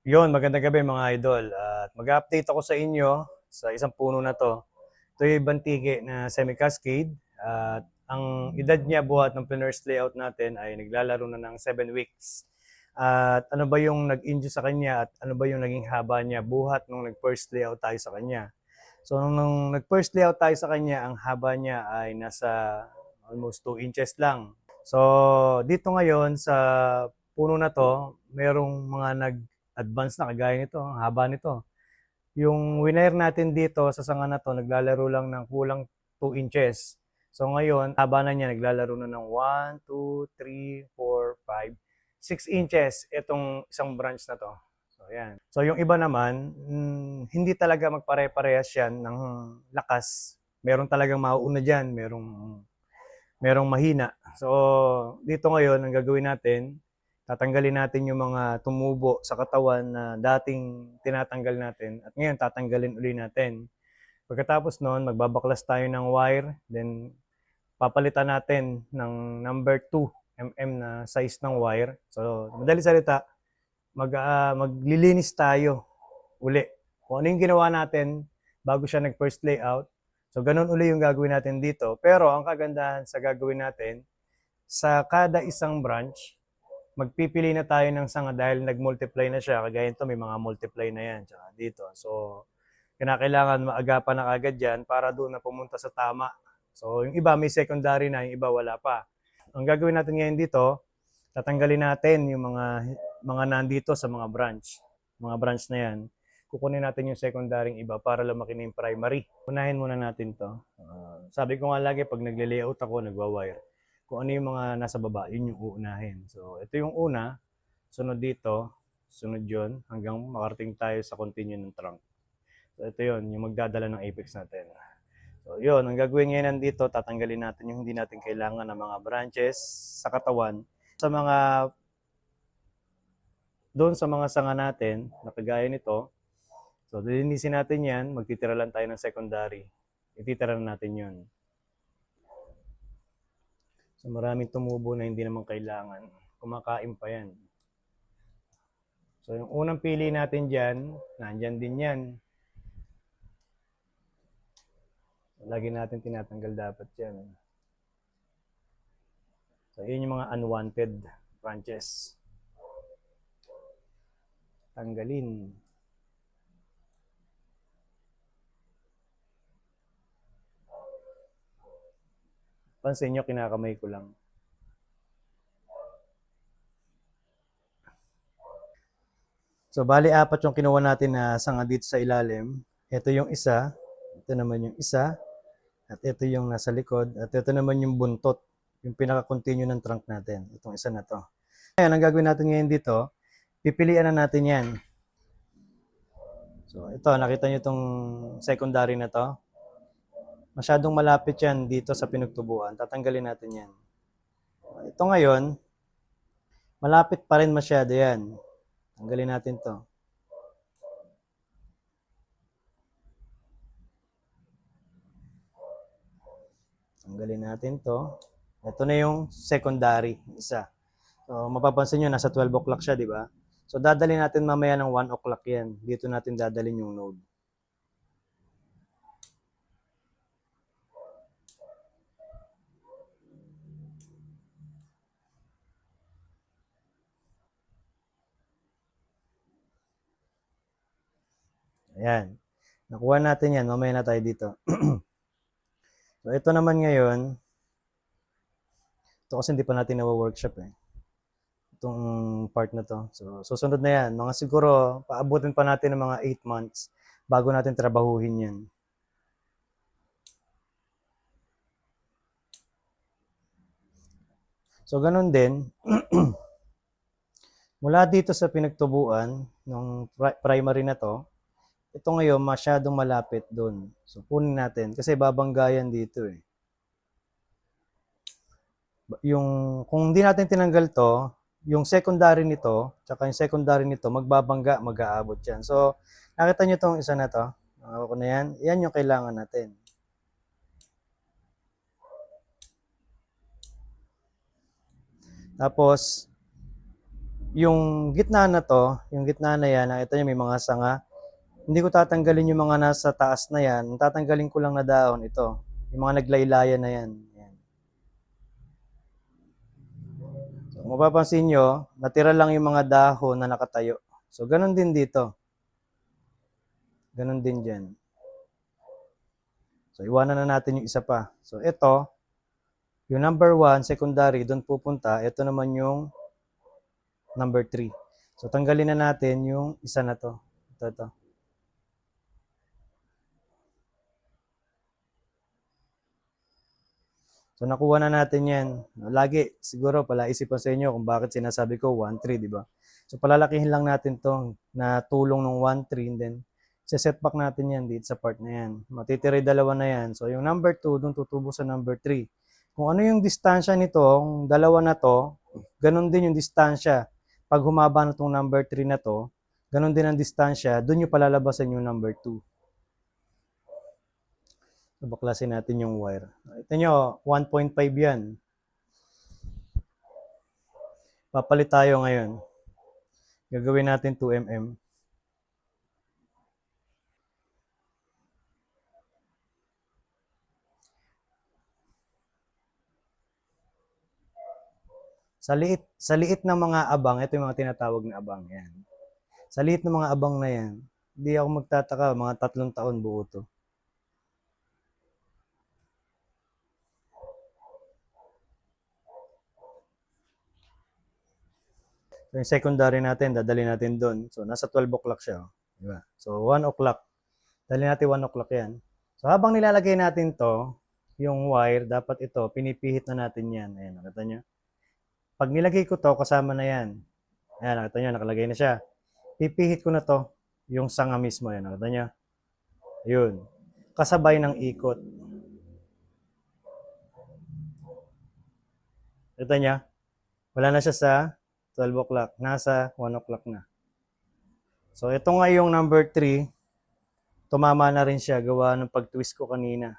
Magandang gabi mga idol. At mag-update ako sa inyo sa isang puno na to. Ito yung bantigi na semi-cascade. At ang edad niya buhat ng pinurse layout natin ay naglalaro na ng 7 weeks. At ano ba yung nag-injure sa kanya at ano ba yung naging haba niya buhat nung nag-first layout tayo sa kanya. So nung nag-first layout tayo sa kanya, ang haba niya ay nasa almost 2 inches lang. So dito ngayon sa puno na to, merong mga nag-advance na kagaya nito, ang haba nito. Yung winair natin dito sa sanga na to, naglalaro lang ng kulang 2 inches. So ngayon, haba na niya, naglalaro na ng 1, 2, 3, 4, 5, 6 inches itong isang branch na to. So yan. So yung iba naman, hindi talaga magpare-parehas yan ng lakas. Meron talagang mauuna dyan, merong mahina. So, dito ngayon, ang gagawin natin, tatanggalin natin yung mga tumubo sa katawan na dating tinatanggal natin at ngayon tatanggalin uli natin. Pagkatapos noon, magbabaklas tayo ng wire, then papalitan natin ng number 2 mm na size ng wire. So, madali salita, maglilinis tayo uli. Kung ano yung ginawa natin bago siya nag-first layout, so ganun uli yung gagawin natin dito. Pero ang kagandahan sa gagawin natin, sa kada isang branch, magpipili na tayo ng sanga dahil nag-multiply na siya. Kagaya nito, may mga multiply na yan. Tsaka dito. So, kinakailangan maagapan na agad yan para doon na pumunta sa tama. So, yung iba may secondary na, yung iba wala pa. Ang gagawin natin ngayon dito, tatanggalin natin yung mga nandito sa mga branch. Mga branch na yan. Kukunin natin yung secondary iba para lumaki na yung primary. Unahin muna natin to. Sabi ko nga lagi, pag nagle-layout ako, nagwa-wire. Kung ano yung mga nasa baba, yun yung uunahin. So, ito yung una. Sunod dito. Sunod yun. Hanggang makarating tayo sa continue ng trunk. So, ito yun. Yung magdadala ng apex natin. So, yun. Ang gagawin ngayon nandito, tatanggalin natin yung hindi natin kailangan ng mga branches sa katawan. Sa mga doon sa mga sanga natin, na kagaya nito, so lilinisin natin yan, magtitira lang tayo ng secondary. Ititira na natin yun. So maraming tumubo na hindi naman kailangan. Kumakain pa yan. So yung unang pili natin dyan, nandyan din yan. So, lagi natin tinatanggal dapat yan. So yun yung mga unwanted branches. Tanggalin. Pansin nyo, kinakamay ko lang. So, bali apat yung kinuha natin na sanga dito sa ilalim. Ito yung isa, ito naman yung isa, at ito yung nasa likod, at ito naman yung buntot, yung pinaka-continue ng trunk natin. Itong isa na to. Ngayon, ang gagawin natin ngayon dito, pipilian na natin yan. So, ito, nakita nyo itong secondary na to. Masyadong malapit yan dito sa pinagtubuan. Tatanggalin natin yan. Ito ngayon, malapit pa rin masyado yan. Tanggalin natin to. Tanggalin natin to. Ito na yung secondary, isa. So, mapapansin nyo, nasa 12 o'clock siya, di ba? So, dadalhin natin mamaya ng 1 o'clock yan. Dito natin dadalhin yung node. Ayan. Nakuha natin yan. Mamaya na tayo dito. So, ito naman ngayon, ito kasi hindi pa natin na-workshop eh. Itong part na to. So, susunod na yan. Mga siguro, paabutin pa natin ng mga 8 months bago natin trabahuhin yan. So, ganun din, mula dito sa pinagtubuan ng primary na to, ito ngayon masyadong malapit doon. So, kunin natin kasi babanggayan dito eh. Kung hindi natin tinanggal to, yung secondary nito, tsaka yung secondary nito, magbabangga, mag-aabot yan. So, nakita nyo itong isa na to? Ako na yan. Yan yung kailangan natin. Tapos, yung gitna na to, yung gitna na yan, nakita nyo may mga sanga. Hindi ko tatanggalin yung mga nasa taas na yan. Ang tatanggalin ko lang na dahon, ito. Yung mga naglaylayan na yan. Yan. So, kung mapapansin nyo, natira lang yung mga dahon na nakatayo. So, ganun din dito. Ganun din dyan. So, iwanan na natin yung isa pa. So, ito, yung number 1, secondary, doon pupunta. Ito naman yung number 3. So, tanggalin na natin yung isa na to. Ito. So, nakuha na natin yan. Lagi, siguro, palaisipan sa inyo kung bakit sinasabi ko 1-3, di ba? So, palalakihin lang natin to na tulong ng 1-3, and then, set back natin yan dito sa part na yan. Matitira dalawa na yan. So, yung number 2, doon tutubo sa number 3. Kung ano yung distansya nito, kung dalawa na to, ganun din yung distansya. Pag humaba na itong number 3 na to, ganun din ang distansya, doon yung palalabasan yung number 2. So, baklasin natin yung wire. Ito nyo, 1.5 yan. Papalit tayo ngayon. Gagawin natin 2 mm. Sa liit ng mga abang, ito yung mga tinatawag na abang. Yan. Sa liit ng mga abang na yan, hindi ako magtataka, mga 3 taon buo to. So, yung secondary natin, dadali natin doon. So, nasa 12 o'clock siya. Diba? So, 1 o'clock. Dali natin 1 o'clock yan. So, habang nilalagay natin to, yung wire, dapat ito, pinipihit na natin yan. Ayan, nakita nyo? Pag nilagay ko to, kasama na yan. Ayan, nakita nyo, nakalagay na siya. Pipihit ko na to, yung sanga mismo. Ayan, nakita nyo? Ayun. Kasabay ng ikot. Kita nyo? Wala na siya sa 12 o'clock. Nasa 1 o'clock na. So, ito nga yung number 3. Tumama na rin siya gawa ng pag-twist ko kanina.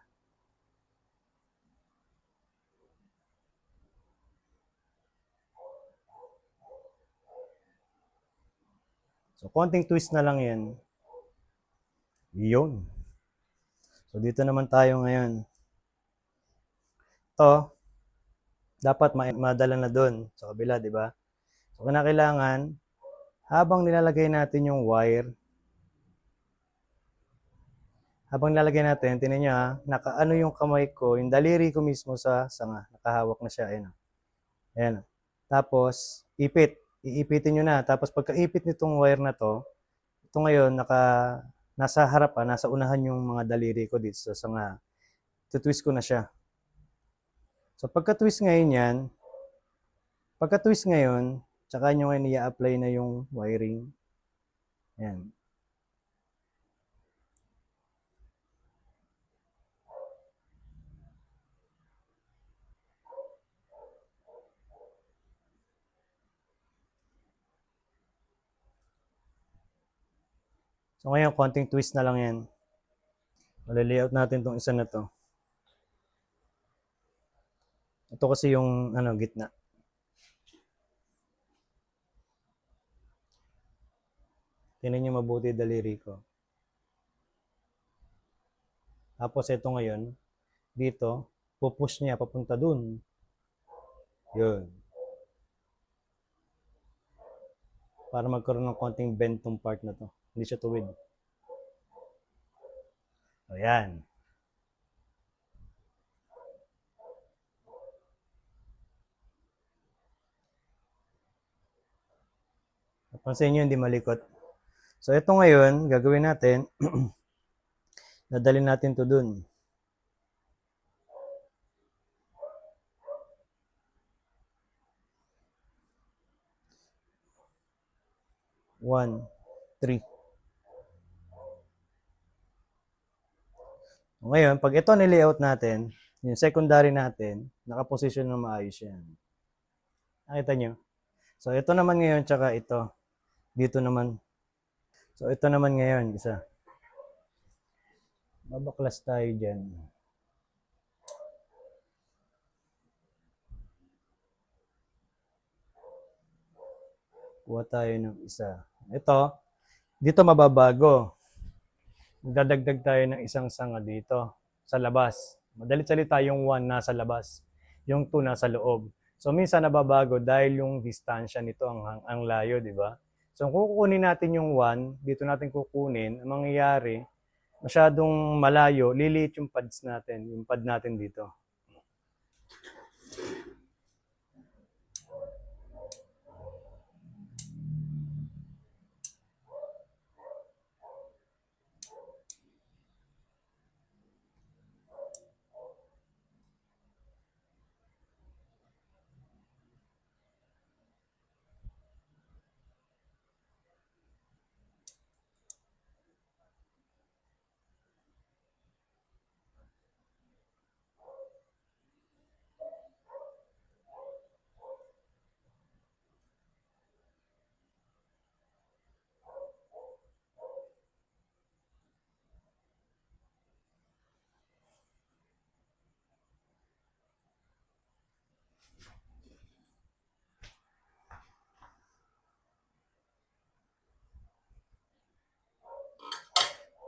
So, konting twist na lang yan. Yun. So, dito naman tayo ngayon. Ito, dapat madala na doon sa kabila, di ba? So, kailangan, habang nilalagay natin yung wire, habang nilalagay natin, tinan nyo ha, nakaano yung kamay ko, yung daliri ko mismo sa sanga, nakahawak na siya, ayan. Ayan. Tapos, ipit. Iipitin nyo na. Tapos, pagkaipit nitong wire na to, ito ngayon, nasa harapan, nasa unahan yung mga daliri ko dito sa sanga. Tutwist ko na siya. So, pagka-twist ngayon yan, tsaka nyo ngayon i-apply na yung wiring. Ayan. So, ngayon, konting twist na lang yan. Malalayout natin tong isa na to. Ito kasi yung gitna. Tingnan nyo mabuti daliri ko. Tapos ito ngayon, dito, pupush niya papunta dun. Yun. Para magkaroon ng konting bend tong part na to. Hindi siya tuwid. O yan. Napansin nyo, hindi malikot. So, ito ngayon, gagawin natin, dadalhin natin to dun. 1, 3. Ngayon, pag ito nilayout natin, yung secondary natin, nakaposition na maayos yan. Nakita nyo? So, ito naman ngayon, tsaka ito. Dito naman. So, ito naman ngayon, isa. Babaklas tayo dyan. Kuha tayo ng isa. Ito, dito mababago. Dadagdag tayo ng isang sanga dito sa labas. Madalit salita, yung 1 nasa labas, yung 2 nasa loob. So minsan nababago dahil yung distansya nito ang layo, di ba? So kung kukunin natin yung 1, dito natin kukunin, ang mangyayari, masyadong malayo, liliit yung pads natin, yung pad natin dito.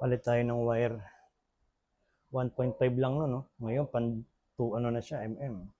Palit tayo ng wire. 1.5 lang no, no? Ngayon, pan 2 ano na siya, mm.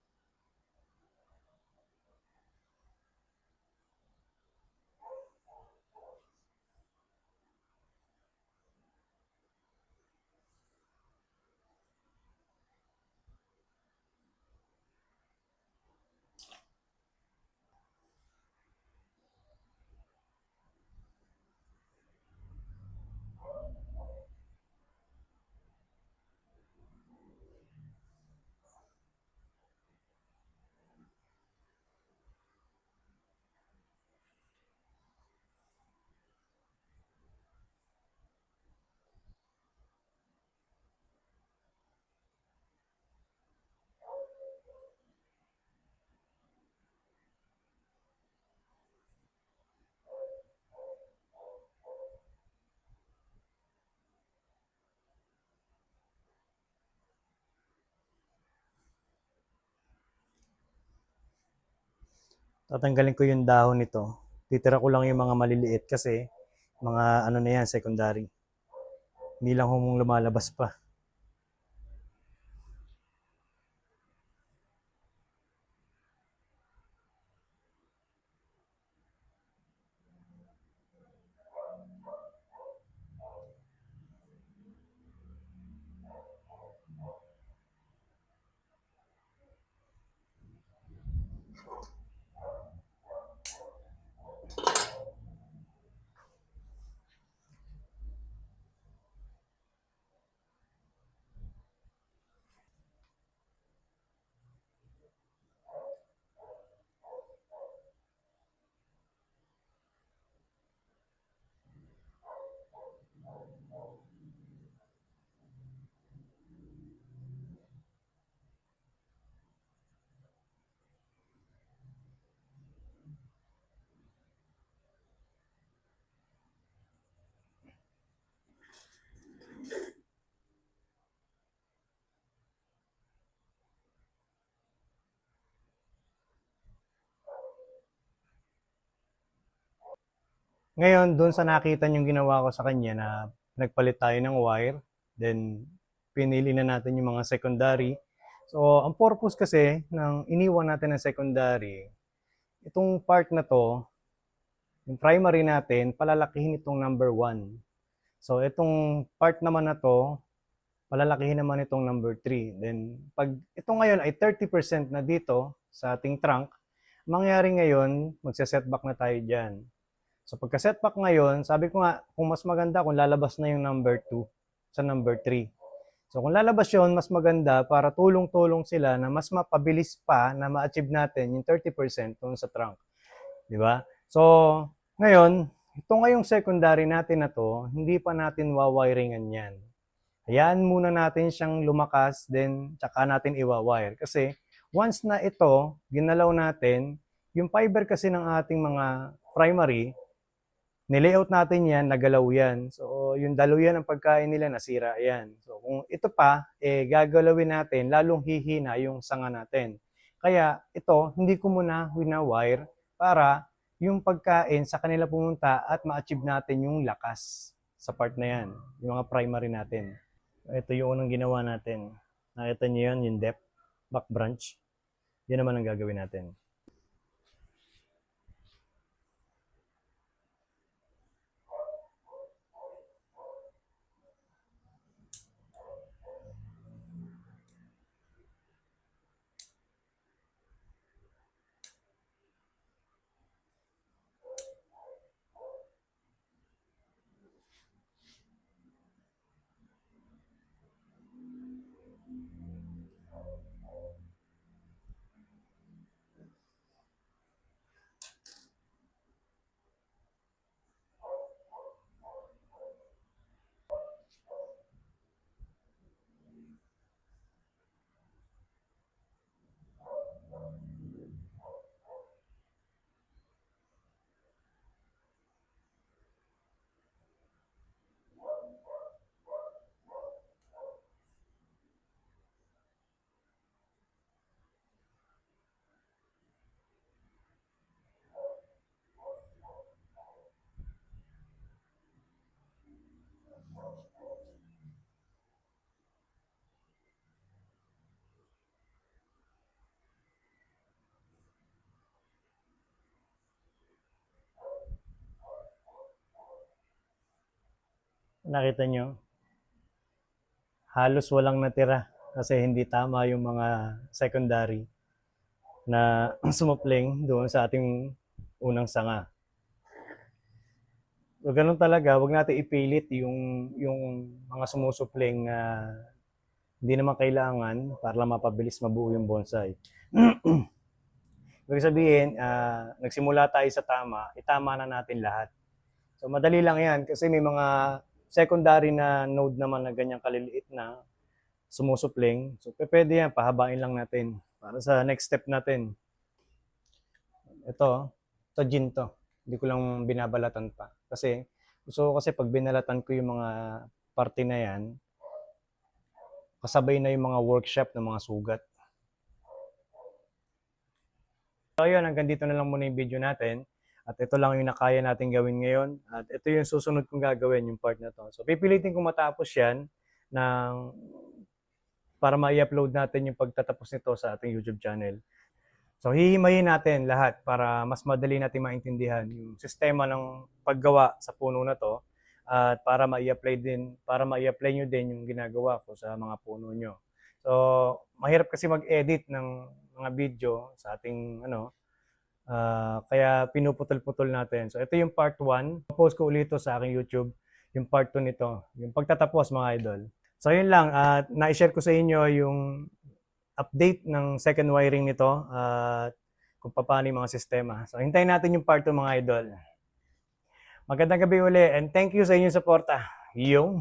Tatanggalin ko yung dahon nito. Titira ko lang yung mga maliliit kasi mga ano na yan, secondary. Hindi lang humong lumalabas pa. Ngayon, doon sa nakita yung ginawa ko sa kanya na nagpalit tayo ng wire, then pinili na natin yung mga secondary. So, ang purpose kasi ng iniwan natin ng secondary, itong part na to, yung primary natin, palalakihin itong number 1. So, itong part naman na to, palalakihin naman itong number 3. Then, pag ito ngayon ay 30% na dito sa ating trunk, mangyari ngayon, magse-setback na tayo dyan. So pagka-setback ngayon, sabi ko nga, kung mas maganda kung lalabas na yung number 2 sa number 3. So kung lalabas yun, mas maganda para tulong-tulong sila na mas mapabilis pa na ma-achieve natin yung 30% dun sa trunk. Di ba? So ngayon, ito ngayong secondary natin na to, hindi pa natin wawiringan yan. Hayaan muna natin siyang lumakas, then tsaka natin iwawire. Kasi once na ito, ginalaw natin, yung fiber kasi ng ating mga primary, nilayout natin yan, nagalaw yan. So, yung daluyan ng pagkain nila, nasira yan. So, kung ito pa, gagalawin natin, lalong hihina yung sanga natin. Kaya, ito, hindi ko muna wina-wire para yung pagkain sa kanila pumunta at ma-achieve natin yung lakas sa part na yan, yung mga primary natin. Ito yung unang ginawa natin. Nakita niyo yun, yung depth, back branch. Yan naman ang gagawin natin. Nakita nyo? Halos walang natira kasi hindi tama yung mga secondary na sumupling doon sa ating unang sanga. So, ganun talaga, wag natin ipilit yung mga sumusupling na hindi naman kailangan para lang mapabilis mabuo yung bonsai. Ibig sabihin, nagsimula tayo sa tama, itama na natin lahat. So madali lang yan kasi may mga secondary na node naman na ganyang kaliliit na sumusupling. So pwede yan, pahabain lang natin para sa next step natin. Ito gin to. Hindi ko lang binabalatan pa. Kasi gusto ko kasi pag binalatan ko yung mga parte na yan, kasabay na yung mga workshop ng mga sugat. So yun, hanggang dito na lang muna yung video natin. At ito lang yung nakaya natin gawin ngayon. At ito yung susunod kong gagawin, yung part na to. So pipilitin kong matapos yan para ma-upload natin yung pagtatapos nito sa ating YouTube channel. So hihimayin natin lahat para mas madali natin maintindihan yung sistema ng paggawa sa puno na to at para ma-i-apply nyo din yung ginagawa ko sa mga puno nyo. So mahirap kasi mag-edit ng mga video sa ating kaya pinuputol-putol natin. So ito yung part 1. Post ko ulit ito sa aking YouTube, yung part 2 nito, yung pagtatapos mga idol. So yun lang, at na-share ko sa inyo yung update ng second wiring nito at kung paano yung mga sistema. So hintayin natin yung part 2 mga idol. Magandang gabi uli and thank you sa inyong suporta. Yung